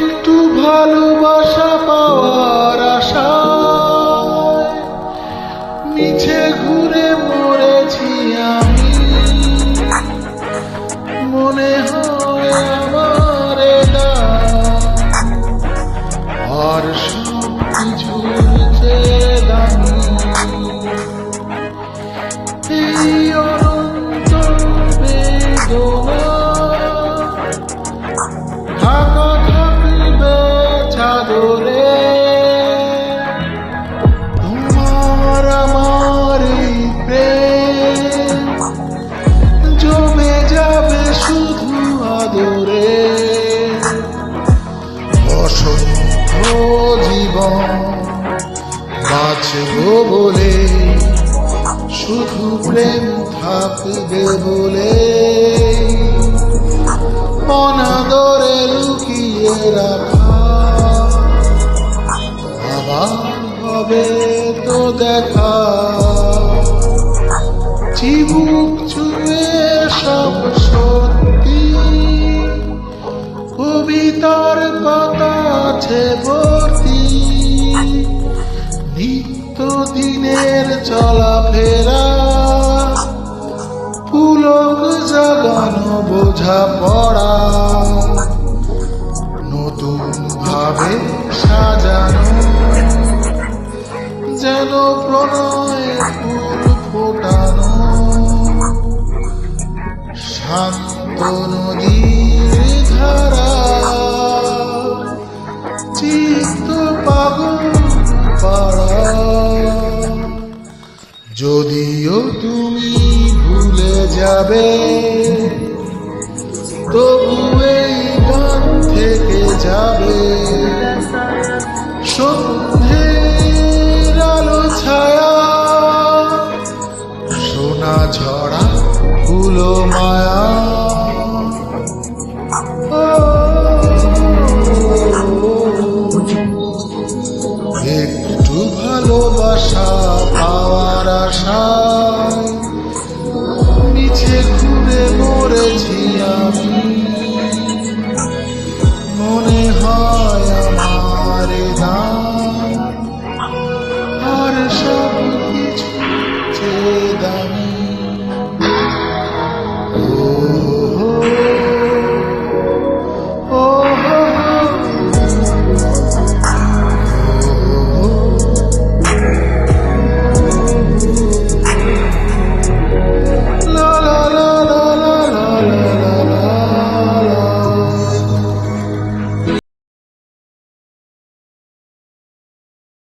একটু ভালোবাসা পাওয়ার আশায় মিছে ঘুরে মরেছি আমি। মনে হয় আমার আর সব কিছু দামি এই অনন্ত বেদনা ঢাকা থাকবে চাদরে। তোমার আমার এই প্রেম জমে যাবে শুধু আদরে। অসংখ্য জীবন বাঁচব বলে শুধু প্রেম থাকবে বলে অনাদরে লুকিয়ে রাখা। আবার হবে তো দেখা চিবুক চুয়ে সব সত্যি কবিতার কথা আছে ভর্তি। নিত্য দিনের চলাফেরা পুলক জাগানো বোঝা পড়া